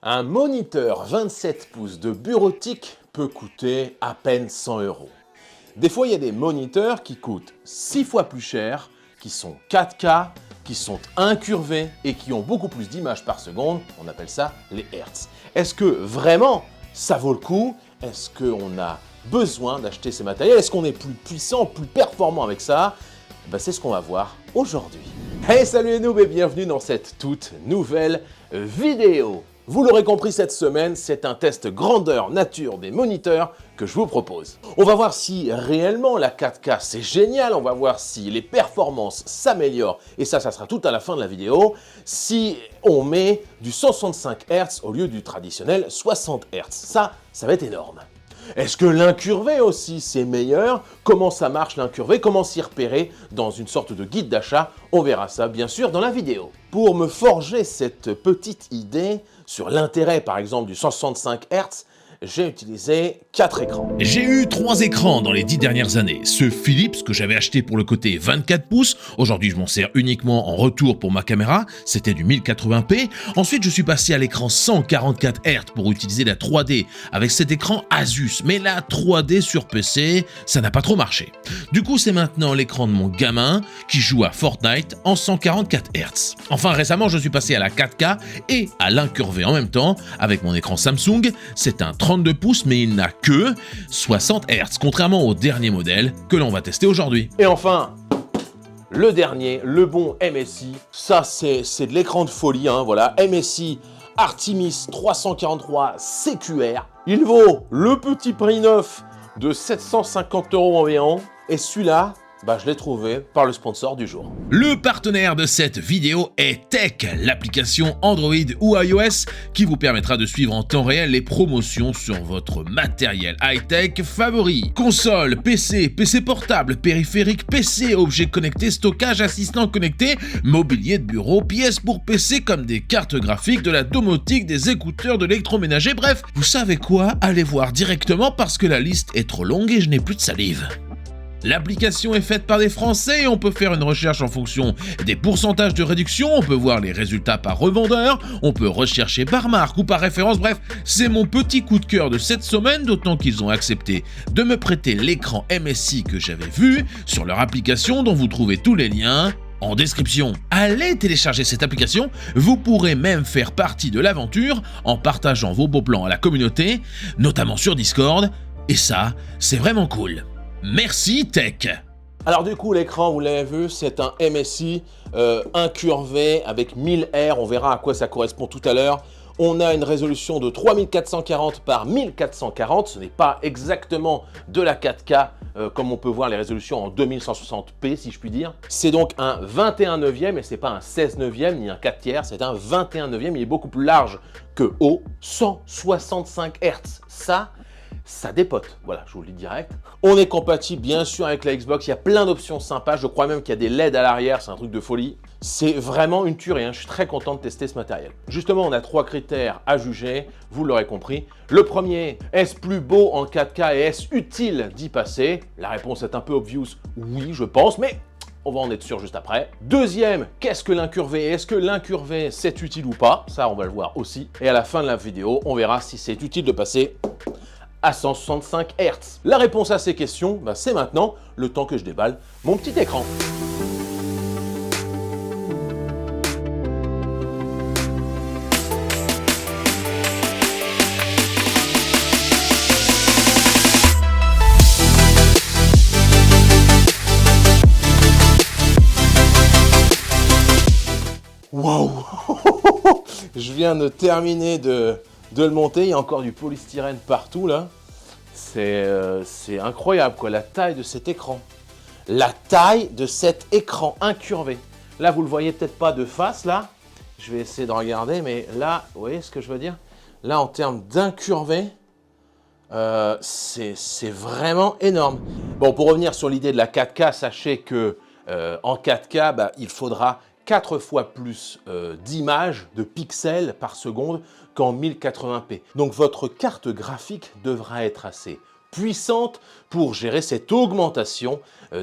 Un moniteur 27 pouces de bureautique peut coûter à peine 100 €. Des fois, il y a des moniteurs qui coûtent 6 fois plus cher, qui sont 4K, qui sont incurvés et qui ont beaucoup plus d'images par seconde. On appelle ça les Hertz. Est-ce que vraiment ça vaut le coup? Est-ce qu'on a besoin d'acheter ces matériels? Est-ce qu'on est plus puissant, plus performant avec ça? C'est ce qu'on va voir aujourd'hui. Hey, salut les noobs et bienvenue dans cette toute nouvelle vidéo. Vous l'aurez compris, cette semaine, c'est un test grandeur nature des moniteurs que je vous propose. On va voir si réellement la 4K c'est génial, on va voir si les performances s'améliorent, et ça sera tout à la fin de la vidéo, si on met du 165 Hz au lieu du traditionnel 60 Hz. Ça va être énorme. Est-ce que l'incurvé aussi c'est meilleur? Comment ça marche l'incurvé? Comment s'y repérer dans une sorte de guide d'achat? On verra ça bien sûr dans la vidéo. Pour me forger cette petite idée sur l'intérêt par exemple du 165 Hz, j'ai utilisé 4 écrans. J'ai eu 3 écrans dans les 10 dernières années. Ce Philips que j'avais acheté pour le côté 24 pouces, aujourd'hui je m'en sers uniquement en retour pour ma caméra, c'était du 1080p. Ensuite je suis passé à l'écran 144 Hz pour utiliser la 3D avec cet écran Asus. Mais la 3D sur PC, ça n'a pas trop marché. Du coup c'est maintenant l'écran de mon gamin qui joue à Fortnite en 144 Hz. Enfin récemment je suis passé à la 4K et à l'incurvé en même temps avec mon écran Samsung. C'est un 32 pouces mais il n'a que 60 Hz, contrairement au dernier modèle que l'on va tester aujourd'hui. Et enfin, le dernier, le bon MSI, ça c'est de l'écran de folie, voilà, MSI Artemis 343 CQR. Il vaut le petit prix neuf de 750 € environ, et celui-là, je l'ai trouvé par le sponsor du jour. Le partenaire de cette vidéo est Tech, l'application Android ou iOS qui vous permettra de suivre en temps réel les promotions sur votre matériel high-tech favori. Console, PC, PC portable, périphérique, PC, objets connectés, stockage, assistant connecté, mobilier de bureau, pièces pour PC comme des cartes graphiques, de la domotique, des écouteurs, de l'électroménager, bref, vous savez quoi? Allez voir directement parce que la liste est trop longue et je n'ai plus de salive. L'application est faite par des Français et on peut faire une recherche en fonction des pourcentages de réduction, on peut voir les résultats par revendeur, on peut rechercher par marque ou par référence, bref, c'est mon petit coup de cœur de cette semaine, d'autant qu'ils ont accepté de me prêter l'écran MSI que j'avais vu sur leur application dont vous trouvez tous les liens en description. Allez télécharger cette application, vous pourrez même faire partie de l'aventure en partageant vos beaux plans à la communauté, notamment sur Discord, et ça, c'est vraiment cool. Merci Tech. Alors du coup l'écran, vous l'avez vu, c'est un MSI incurvé avec 1000 R, on verra à quoi ça correspond tout à l'heure. On a une résolution de 3440 par 1440, ce n'est pas exactement de la 4K comme on peut voir les résolutions en 2160p si je puis dire. C'est donc un 21 neuvième et c'est pas un 16 neuvième ni un 4 tiers, c'est un 21 neuvième, il est beaucoup plus large que haut, 165 Hz. Ça dépote, voilà, je vous le dis direct. On est compatible bien sûr avec la Xbox, il y a plein d'options sympas, je crois même qu'il y a des LED à l'arrière, c'est un truc de folie. C'est vraiment une tuerie, je suis très content de tester ce matériel. Justement, on a 3 critères à juger, vous l'aurez compris. Le premier, est-ce plus beau en 4K et est-ce utile d'y passer? La réponse est un peu obvious, oui je pense, mais on va en être sûr juste après. Deuxième, qu'est-ce que l'incurvé? Est-ce que l'incurvé c'est utile ou pas? Ça on va le voir aussi. Et à la fin de la vidéo, on verra si c'est utile de passer à 165 Hz. La réponse à ces questions, c'est maintenant, le temps que je déballe mon petit écran. Waouh. Je viens de terminer de le monter, il y a encore du polystyrène partout là. C'est incroyable quoi, la taille de cet écran. La taille de cet écran incurvé. Là vous le voyez peut-être pas de face là. Je vais essayer de regarder, mais là, vous voyez ce que je veux dire? Là en termes d'incurvé, c'est vraiment énorme. Bon, pour revenir sur l'idée de la 4K, sachez que en 4K, il faudra 4 fois plus d'images, de pixels par seconde qu'en 1080p. Donc votre carte graphique devra être assez puissante pour gérer cette augmentation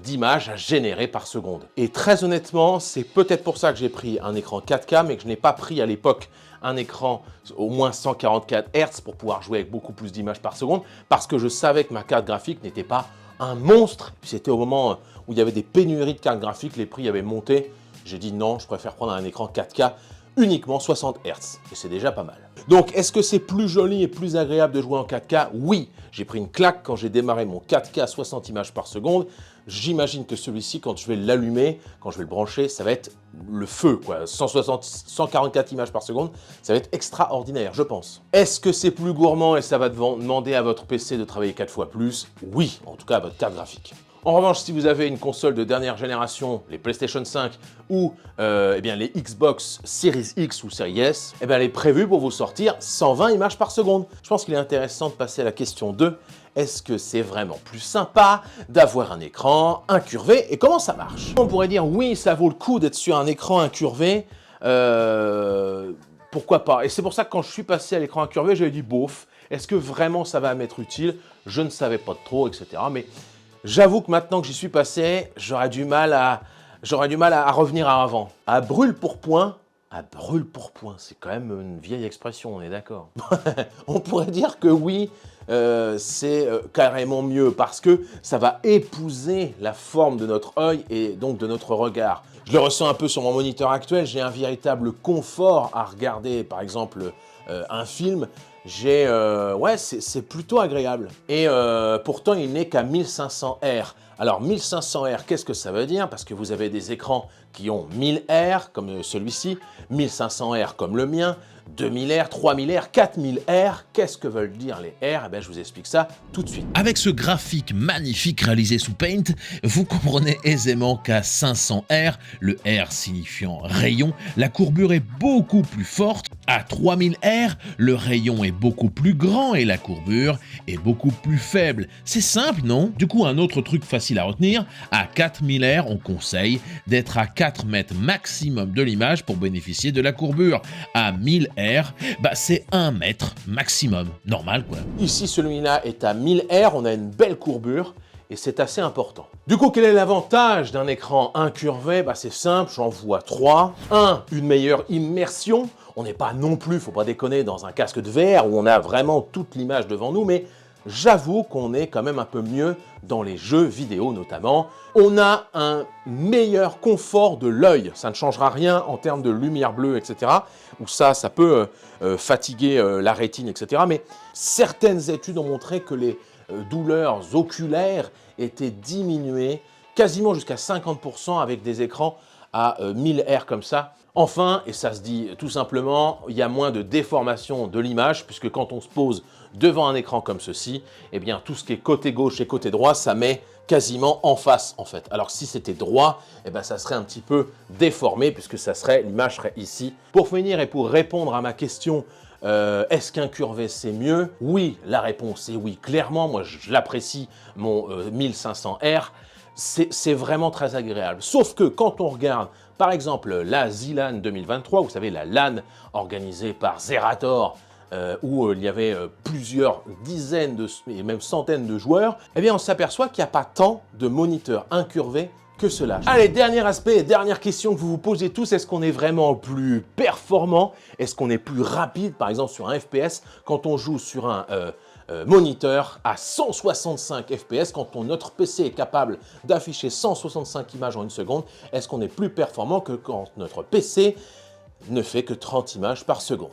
d'images à générer par seconde. Et très honnêtement, c'est peut-être pour ça que j'ai pris un écran 4K, mais que je n'ai pas pris à l'époque un écran au moins 144 Hz pour pouvoir jouer avec beaucoup plus d'images par seconde, parce que je savais que ma carte graphique n'était pas un monstre. C'était au moment où il y avait des pénuries de cartes graphiques, les prix avaient monté. J'ai dit non, je préfère prendre un écran 4K uniquement 60 Hz, et c'est déjà pas mal. Donc, est-ce que c'est plus joli et plus agréable de jouer en 4K? Oui, j'ai pris une claque quand j'ai démarré mon 4K 60 images par seconde. J'imagine que celui-ci, quand je vais l'allumer, quand je vais le brancher, ça va être le feu, quoi. 144 images par seconde, ça va être extraordinaire, je pense. Est-ce que c'est plus gourmand et ça va demander à votre PC de travailler 4 fois plus? Oui, en tout cas à votre carte graphique. En revanche, si vous avez une console de dernière génération, les PlayStation 5 ou eh bien, les Xbox Series X ou Series S, eh bien, elle est prévue pour vous sortir 120 images par seconde. Je pense qu'il est intéressant de passer à la question 2. Est-ce que c'est vraiment plus sympa d'avoir un écran incurvé et comment ça marche? On pourrait dire oui, ça vaut le coup d'être sur un écran incurvé. Pourquoi pas? Et c'est pour ça que quand je suis passé à l'écran incurvé, j'avais dit bof, est-ce que vraiment ça va m'être utile? Je ne savais pas trop, etc. Mais j'avoue que maintenant que j'y suis passé, j'aurais du mal à revenir à avant. À brûle pour point, c'est quand même une vieille expression, on est d'accord. On pourrait dire que oui, c'est carrément mieux parce que ça va épouser la forme de notre œil et donc de notre regard. Je le ressens un peu sur mon moniteur actuel, j'ai un véritable confort à regarder par exemple un film. Ouais, c'est plutôt agréable. Et pourtant, il n'est qu'à 1500 R. Alors, 1500 R, qu'est-ce que ça veut dire? Parce que vous avez des écrans qui ont 1000 R, comme celui-ci, 1500 R comme le mien, 2000 R, 3000 R, 4000 R. Qu'est-ce que veulent dire les R? Eh bien, je vous explique ça tout de suite. Avec ce graphique magnifique réalisé sous Paint, vous comprenez aisément qu'à 500 R, le R signifiant rayon, la courbure est beaucoup plus forte. À 3000 R, le rayon est beaucoup plus grand et la courbure est beaucoup plus faible. C'est simple, non? Du coup, un autre truc facile à retenir, à 4000 R, on conseille d'être à 4 mètres maximum de l'image pour bénéficier de la courbure. À 1000 R, c'est 1 mètre maximum. Normal, quoi. Ici, celui-là est à 1000 R, on a une belle courbure. Et c'est assez important. Du coup, quel est l'avantage d'un écran incurvé? C'est simple, j'en vois 3. 1, une meilleure immersion. On n'est pas non plus, faut pas déconner, dans un casque de VR où on a vraiment toute l'image devant nous, mais j'avoue qu'on est quand même un peu mieux dans les jeux vidéo notamment. On a un meilleur confort de l'œil. Ça ne changera rien en termes de lumière bleue, etc. Où ça peut fatiguer la rétine, etc. Mais certaines études ont montré que les douleurs oculaires étaient diminuées quasiment jusqu'à 50% avec des écrans à 1000 R comme ça. Enfin, et ça se dit tout simplement, il y a moins de déformation de l'image puisque quand on se pose devant un écran comme ceci, eh bien tout ce qui est côté gauche et côté droit, ça met quasiment en face en fait. Alors si c'était droit, eh bien ça serait un petit peu déformé puisque l'image serait ici. Pour finir et pour répondre à ma question, est-ce qu'incurvé c'est mieux? Oui, la réponse est oui. Clairement, moi je l'apprécie, mon 1500 R, c'est vraiment très agréable. Sauf que quand on regarde par exemple la ZLAN 2023, vous savez la LAN organisée par Zerator, où il y avait plusieurs dizaines et même centaines de joueurs, eh bien on s'aperçoit qu'il n'y a pas tant de moniteurs incurvés que cela. Allez, dernier aspect et dernière question que vous vous posez tous, est-ce qu'on est vraiment plus performant? Est-ce qu'on est plus rapide, par exemple sur un FPS, quand on joue sur un moniteur à 165 FPS, quand notre PC est capable d'afficher 165 images en une seconde, est-ce qu'on est plus performant que quand notre PC ne fait que 30 images par seconde?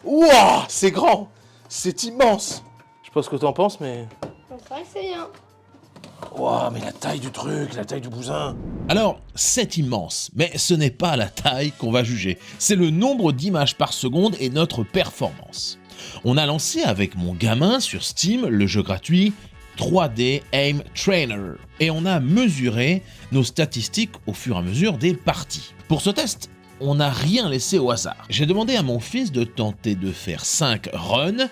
Wouah, c'est grand, c'est immense. Je sais pas ce que tu en penses, mais... C'est vrai que c'est bien. Wow, mais la taille du truc, la taille du bousin. Alors, c'est immense, mais ce n'est pas la taille qu'on va juger, c'est le nombre d'images par seconde et notre performance. On a lancé avec mon gamin sur Steam le jeu gratuit 3D Aim Trainer et on a mesuré nos statistiques au fur et à mesure des parties. Pour ce test, on n'a rien laissé au hasard. J'ai demandé à mon fils de tenter de faire 5 runs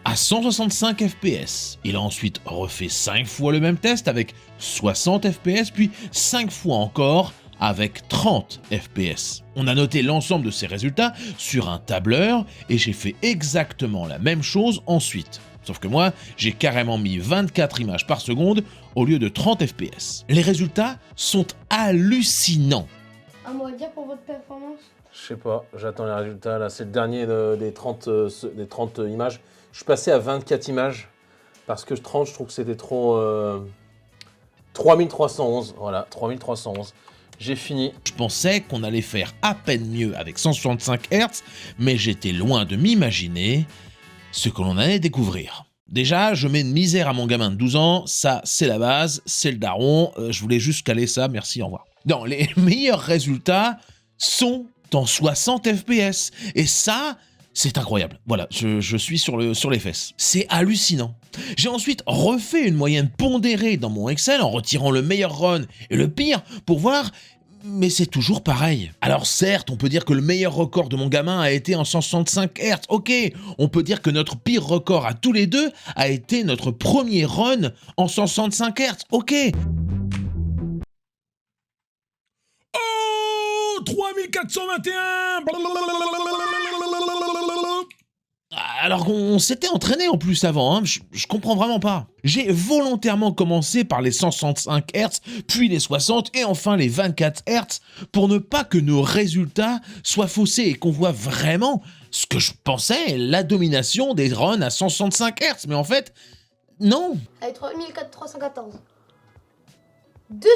à 165 FPS. Il a ensuite refait 5 fois le même test avec 60 FPS, puis 5 fois encore avec 30 FPS. On a noté l'ensemble de ces résultats sur un tableur et j'ai fait exactement la même chose ensuite. Sauf que moi, j'ai carrément mis 24 images par seconde au lieu de 30 FPS. Les résultats sont hallucinants. Un mot à dire pour votre performance? Je sais pas, j'attends les résultats. Là, c'est le dernier des 30 images. Je suis passé à 24 images parce que 30, je trouve que c'était trop. 3311, voilà, 3311. J'ai fini. Je pensais qu'on allait faire à peine mieux avec 165 Hz, mais j'étais loin de m'imaginer ce que l'on allait découvrir. Déjà, je mets une misère à mon gamin de 12 ans, ça c'est la base, c'est le daron, je voulais juste caler ça, merci, au revoir. Non, les meilleurs résultats sont en 60 FPS, et ça, c'est incroyable. Voilà, je suis sur les fesses. C'est hallucinant. J'ai ensuite refait une moyenne pondérée dans mon Excel en retirant le meilleur run et le pire pour voir, mais c'est toujours pareil. Alors certes, on peut dire que le meilleur record de mon gamin a été en 165 Hz, ok. On peut dire que notre pire record à tous les deux a été notre premier run en 165 Hz, ok. Oh 3421. Alors on s'était entraîné en plus avant, hein. Je comprends vraiment pas. J'ai volontairement commencé par les 165 Hz, puis les 60 et enfin les 24 Hz pour ne pas que nos résultats soient faussés et qu'on voit vraiment ce que je pensais, la domination des runs à 165 Hz. Mais en fait, non. Allez, 3314. 200.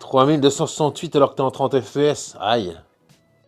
3268 alors que t'es en 30 FPS, aïe.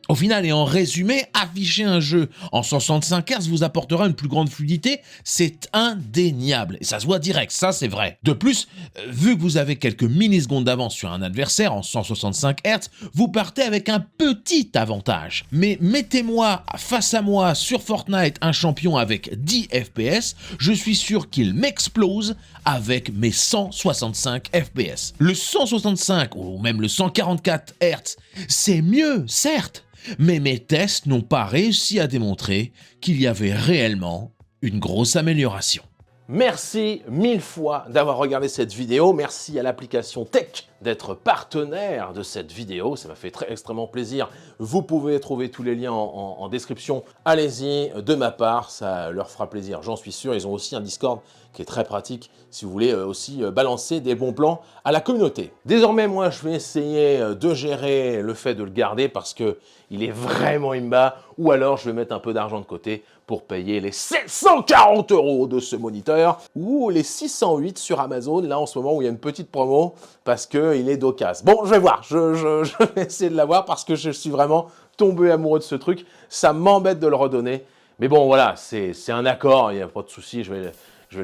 Au final et en résumé, afficher un jeu en 165 Hz vous apportera une plus grande fluidité, c'est indéniable. Et ça se voit direct, ça c'est vrai. De plus, vu que vous avez quelques millisecondes d'avance sur un adversaire en 165 Hz, vous partez avec un petit avantage. Mais mettez-moi face à moi sur Fortnite un champion avec 10 FPS, je suis sûr qu'il m'explose avec mes 165 FPS. Le 165 ou même le 144 Hz, c'est mieux, certes, mais mes tests n'ont pas réussi à démontrer qu'il y avait réellement une grosse amélioration. Merci 1000 fois d'avoir regardé cette vidéo. Merci à l'application Tech d'être partenaire de cette vidéo. Ça m'a fait extrêmement plaisir. Vous pouvez trouver tous les liens en description. Allez-y, de ma part, ça leur fera plaisir, j'en suis sûr. Ils ont aussi un Discord qui est très pratique si vous voulez aussi balancer des bons plans à la communauté. Désormais, moi, je vais essayer de gérer le fait de le garder parce que il est vraiment imba, ou alors je vais mettre un peu d'argent de côté pour payer les 740 € de ce moniteur ou les 608 sur Amazon, là en ce moment où il y a une petite promo parce qu'il est d'occasion. Bon, je vais voir, je vais essayer de l'avoir parce que je suis vraiment tombé amoureux de ce truc. Ça m'embête de le redonner, mais bon voilà, c'est un accord, il n'y a pas de souci, je vais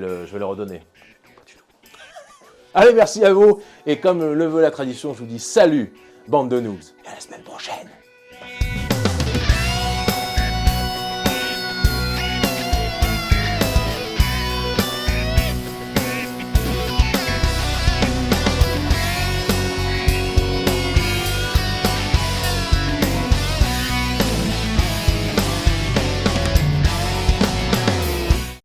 le redonner. Pas du tout. Allez, merci à vous, et comme le veut la tradition, je vous dis salut, bande de noobs, et à la semaine prochaine.